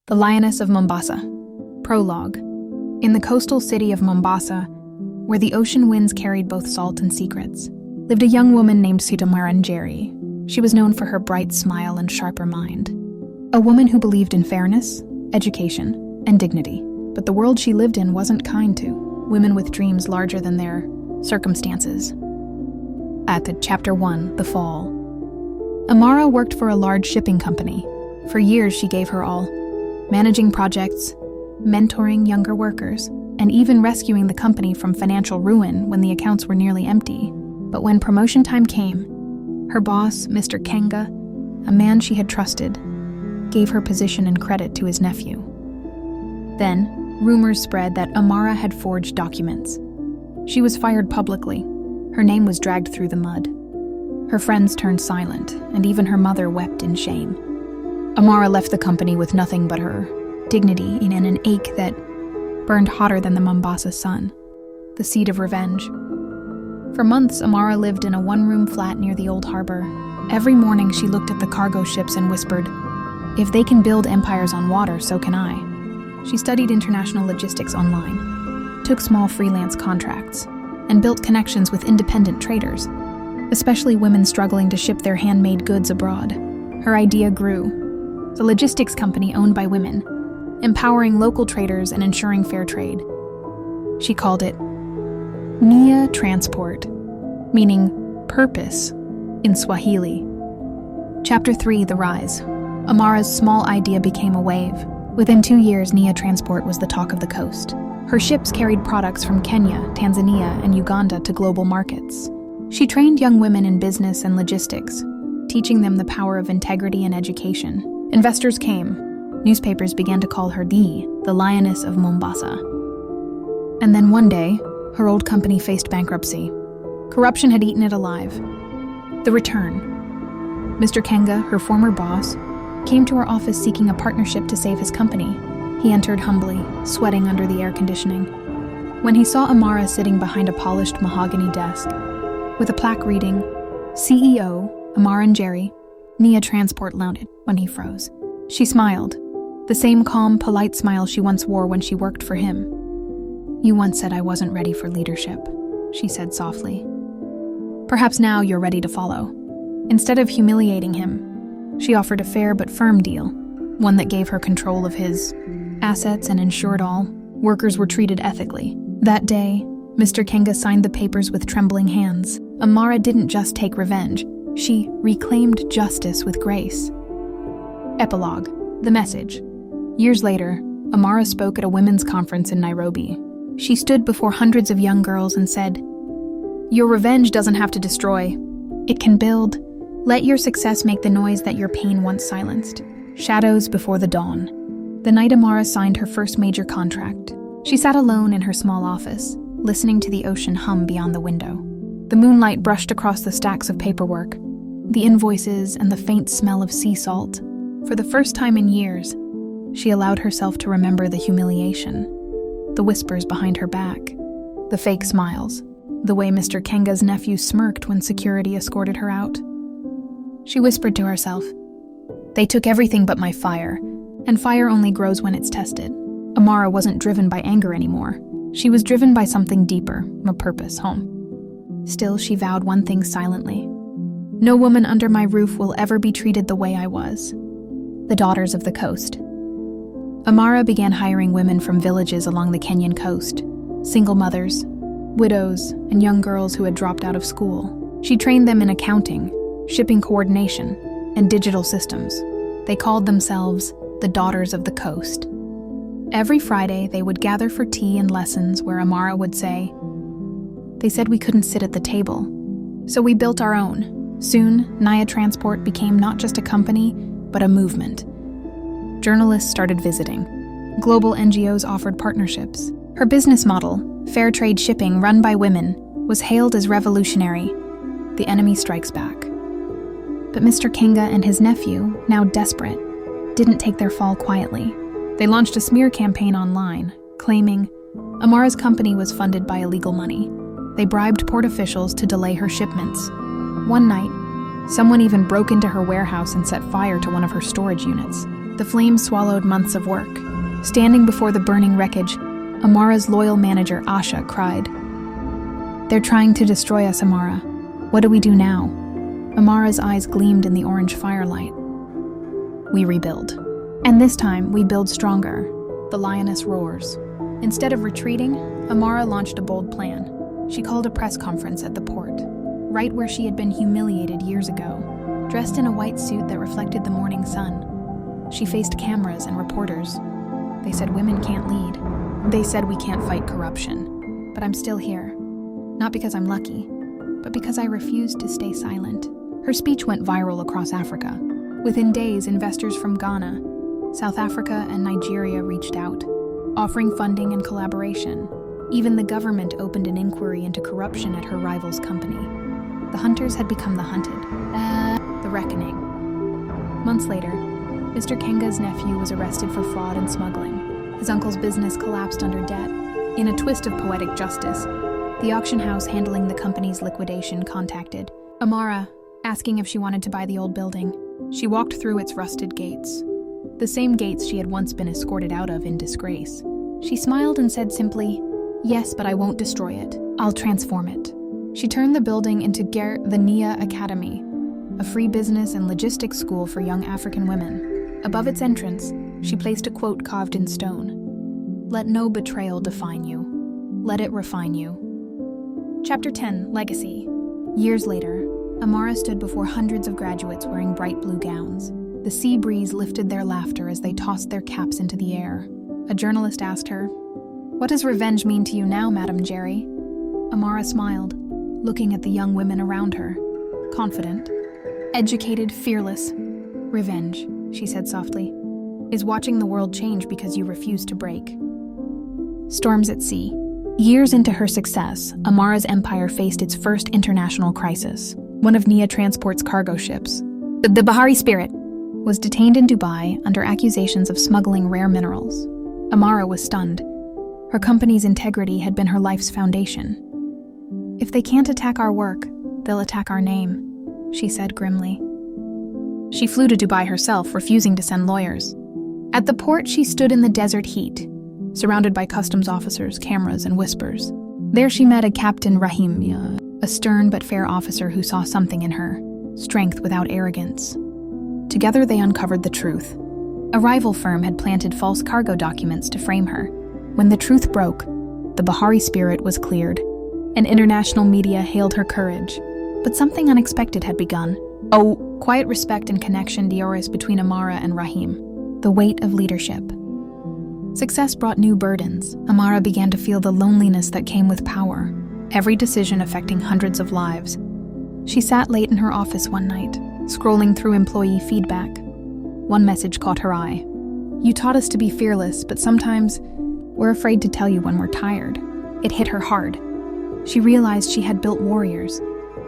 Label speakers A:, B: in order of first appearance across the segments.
A: The Lioness of Mombasa. Prologue. In the coastal city of Mombasa, where the ocean winds carried both salt and secrets, lived a young woman named Revenge. She was known for her bright smile and sharper mind. A woman who believed in fairness, education, and dignity. But the world she lived in wasn't kind to women with dreams larger than their circumstances. Chapter 1, The Fall. Amara worked for a large shipping company. For years she gave her all, managing projects, mentoring younger workers, and even rescuing the company from financial ruin when the accounts were nearly empty. But when promotion time came, her boss, Mr. Kenga, a man she had trusted, gave her position and credit to his nephew. Then, rumors spread that Amara had forged documents. She was fired publicly. Her name was dragged through the mud. Her friends turned silent, and even her mother wept in shame. Amara left the company with nothing but her dignity and an ache that burned hotter than the Mombasa sun, the seed of revenge. For months, Amara lived in a one-room flat near the old harbor. Every morning she looked at the cargo ships and whispered, "If they can build empires on water, so can I." She studied international logistics online, took small freelance contracts, and built connections with independent traders, especially women struggling to ship their handmade goods abroad. Her idea grew. The logistics company owned by women, empowering local traders and ensuring fair trade. She called it Nia Transport, meaning purpose in Swahili. Chapter 3, The Rise. Amara's small idea became a wave. Within 2 years, Nia Transport was the talk of the coast. Her ships carried products from Kenya, Tanzania, and Uganda to global markets. She trained young women in business and logistics, teaching them the power of integrity and education. Investors came. Newspapers began to call her the Lioness of Mombasa. And then one day, her old company faced bankruptcy. Corruption had eaten it alive. The return. Mr. Kenga, her former boss, came to her office seeking a partnership to save his company. He entered humbly, sweating under the air conditioning. When he saw Amara sitting behind a polished mahogany desk, with a plaque reading, CEO, Amara and Jerry, Nia Transport lauded when he froze. She smiled, the same calm, polite smile she once wore when she worked for him. "You once said I wasn't ready for leadership," she said softly. "Perhaps now you're ready to follow." Instead of humiliating him, she offered a fair but firm deal, one that gave her control of his assets and ensured all workers were treated ethically. That day, Mr. Kenga signed the papers with trembling hands. Amara didn't just take revenge, she reclaimed justice with grace. Epilogue. The message. Years later, Amara spoke at a women's conference in Nairobi. She stood before hundreds of young girls and said, "Your revenge doesn't have to destroy. It can build. Let your success make the noise that your pain once silenced." Shadows before the dawn. The night Amara signed her first major contract, she sat alone in her small office, listening to the ocean hum beyond the window. The moonlight brushed across the stacks of paperwork, the invoices and the faint smell of sea salt. For the first time in years, she allowed herself to remember the humiliation, the whispers behind her back, the fake smiles, the way Mr. Kenga's nephew smirked when security escorted her out. She whispered to herself, "They took everything but my fire, and fire only grows when it's tested." Amara wasn't driven by anger anymore. She was driven by something deeper, a purpose, home. Still, she vowed one thing silently. "No woman under my roof will ever be treated the way I was." The Daughters of the Coast. Amara began hiring women from villages along the Kenyan coast, single mothers, widows, and young girls who had dropped out of school. She trained them in accounting, shipping coordination, and digital systems. They called themselves the Daughters of the Coast. Every Friday, they would gather for tea and lessons where Amara would say, "They said we couldn't sit at the table, so we built our own." Soon, Nia Transport became not just a company, but a movement. Journalists started visiting. Global NGOs offered partnerships. Her business model, fair trade shipping run by women, was hailed as revolutionary. The enemy strikes back. But Mr. Kenga and his nephew, now desperate, didn't take their fall quietly. They launched a smear campaign online, claiming Amara's company was funded by illegal money. They bribed port officials to delay her shipments. One night, someone even broke into her warehouse and set fire to one of her storage units. The flames swallowed months of work. Standing before the burning wreckage, Amara's loyal manager, Asha, cried, "They're trying to destroy us, Amara. What do we do now?" Amara's eyes gleamed in the orange firelight. "We rebuild. And this time, we build stronger." The lioness roars. Instead of retreating, Amara launched a bold plan. She called a press conference at the port, right where she had been humiliated years ago. Dressed in a white suit that reflected the morning sun, she faced cameras and reporters. They said women can't lead. They said we can't fight corruption. But I'm still here. Not because I'm lucky, but because I refused to stay silent. Her speech went viral across Africa. Within days, investors from Ghana, South Africa, and Nigeria reached out, offering funding and collaboration. Even the government opened an inquiry into corruption at her rival's company. The hunters had become the hunted. The reckoning. Months later, Mr. Kenga's nephew was arrested for fraud and smuggling. His uncle's business collapsed under debt. In a twist of poetic justice, the auction house handling the company's liquidation contacted Amara, asking if she wanted to buy the old building. She walked through its rusted gates, the same gates she had once been escorted out of in disgrace. She smiled and said simply, "Yes, but I won't destroy it. I'll transform it." She turned the building into the Nia Academy, a free business and logistics school for young African women. Above its entrance, she placed a quote carved in stone: "Let no betrayal define you. Let it refine you." Chapter 10, Legacy. Years later, Amara stood before hundreds of graduates wearing bright blue gowns. The sea breeze lifted their laughter as they tossed their caps into the air. A journalist asked her, "What does revenge mean to you now, Madam Jerry?" Amara smiled, looking at the young women around her. Confident, educated, fearless. "Revenge," she said softly, "is watching the world change because you refuse to break." Storms at sea. Years into her success, Amara's empire faced its first international crisis. One of Nia Transport's cargo ships, the Bahari Spirit, was detained in Dubai under accusations of smuggling rare minerals. Amara was stunned. Her company's integrity had been her life's foundation. "If they can't attack our work, they'll attack our name," she said grimly. She flew to Dubai herself, refusing to send lawyers. At the port, she stood in the desert heat, surrounded by customs officers, cameras, and whispers. There she met a Captain Rahim, a stern but fair officer who saw something in her, strength without arrogance. Together they uncovered the truth. A rival firm had planted false cargo documents to frame her. When the truth broke, the Bahari Spirit was cleared, and international media hailed her courage. But something unexpected had begun. Quiet respect and connection arose between Amara and Rahim. The weight of leadership. Success brought new burdens. Amara began to feel the loneliness that came with power, every decision affecting hundreds of lives. She sat late in her office one night, scrolling through employee feedback. One message caught her eye. "You taught us to be fearless, but sometimes we're afraid to tell you when we're tired." It hit her hard. She realized she had built warriors,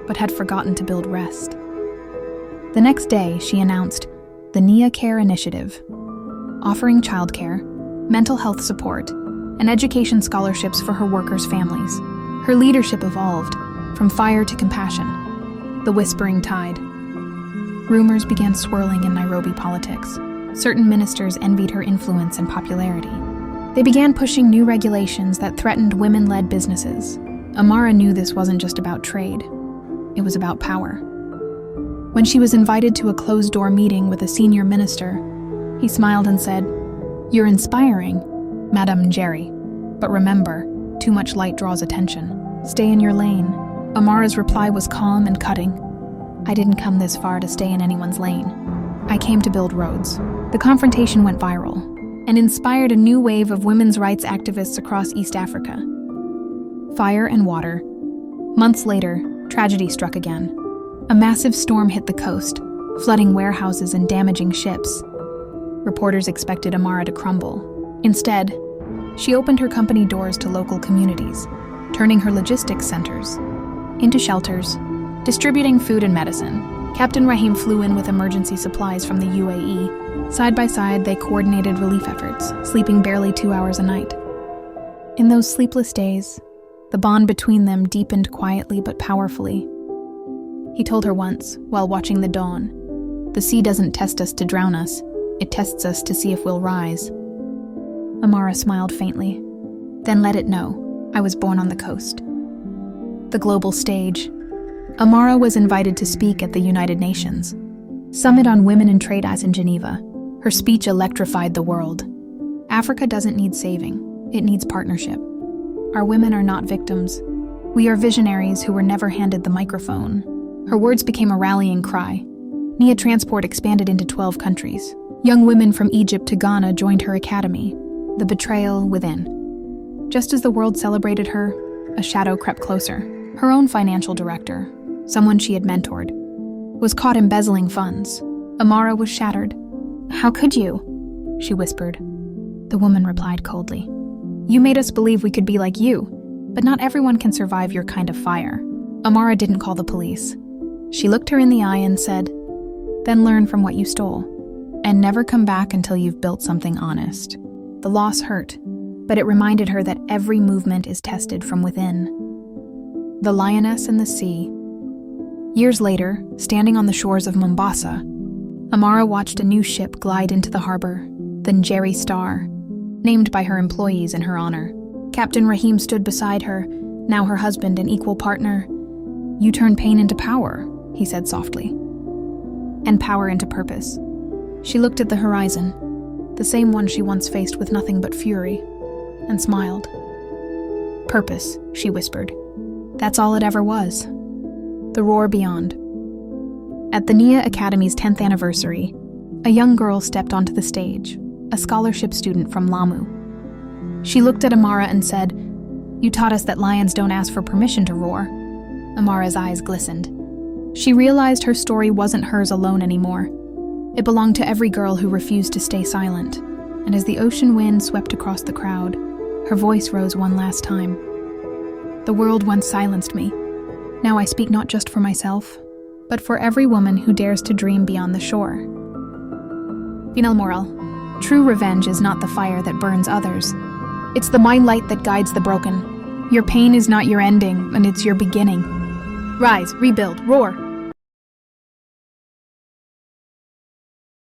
A: but had forgotten to build rest. The next day, she announced the Nia Care Initiative, offering childcare, mental health support, and education scholarships for her workers' families. Her leadership evolved, from fire to compassion, the whispering tide. Rumors began swirling in Nairobi politics. Certain ministers envied her influence and popularity. They began pushing new regulations that threatened women-led businesses. Amara knew this wasn't just about trade. It was about power. When she was invited to a closed-door meeting with a senior minister, he smiled and said, "You're inspiring, Madame Jerry. But remember, too much light draws attention. Stay in your lane." Amara's reply was calm and cutting. "I didn't come this far to stay in anyone's lane. I came to build roads." The confrontation went viral and inspired a new wave of women's rights activists across East Africa. Fire and water. Months later, tragedy struck again. A massive storm hit the coast, flooding warehouses and damaging ships. Reporters expected Amara to crumble. Instead, she opened her company doors to local communities, turning her logistics centers into shelters, distributing food and medicine. Captain Rahim flew in with emergency supplies from the UAE. Side by side, they coordinated relief efforts, sleeping barely 2 hours a night. In those sleepless days, the bond between them deepened quietly but powerfully. He told her once, while watching the dawn, "The sea doesn't test us to drown us, It tests us to see if we'll rise." Amara smiled faintly. "Then let it know. I was born on the coast." The global stage. Amara was invited to speak at the United Nations Summit on Women in Trade as in Geneva. Her speech electrified the world. Africa doesn't need saving. It needs partnership. Our women are not victims. We are visionaries who were never handed the microphone. Her words became a rallying cry. NIA Transport expanded into 12 countries. Young women from Egypt to Ghana joined her academy. The betrayal within. Just as the world celebrated her, a shadow crept closer. Her own financial director, someone she had mentored, was caught embezzling funds. Amara was shattered. "How could you?" she whispered. The woman replied coldly. "You made us believe we could be like you, but not everyone can survive your kind of fire." Amara didn't call the police. She looked her in the eye and said, "Then learn from what you stole, and never come back until you've built something honest." The loss hurt, but it reminded her that every movement is tested from within. The Lioness in the Sea. Years later, standing on the shores of Mombasa, Amara watched a new ship glide into the harbor, the Njeri Star, named by her employees in her honor. Captain Rahim stood beside her, now her husband and equal partner. "You turn pain into power," he said softly, "and power into purpose." She looked at the horizon, the same one she once faced with nothing but fury, and smiled. "Purpose," she whispered. "That's all it ever was." The roar beyond. At the NIA Academy's 10th anniversary, a young girl stepped onto the stage, a scholarship student from Lamu. She looked at Amara and said, "You taught us that lions don't ask for permission to roar." Amara's eyes glistened. She realized her story wasn't hers alone anymore. It belonged to every girl who refused to stay silent, and as the ocean wind swept across the crowd, her voice rose one last time. "The world once silenced me. Now I speak not just for myself, but for every woman who dares to dream beyond the shore." Final moral. True revenge is not the fire that burns others. It's the mind light that guides the broken. Your pain is not your ending, and it's your beginning. Rise, rebuild, roar.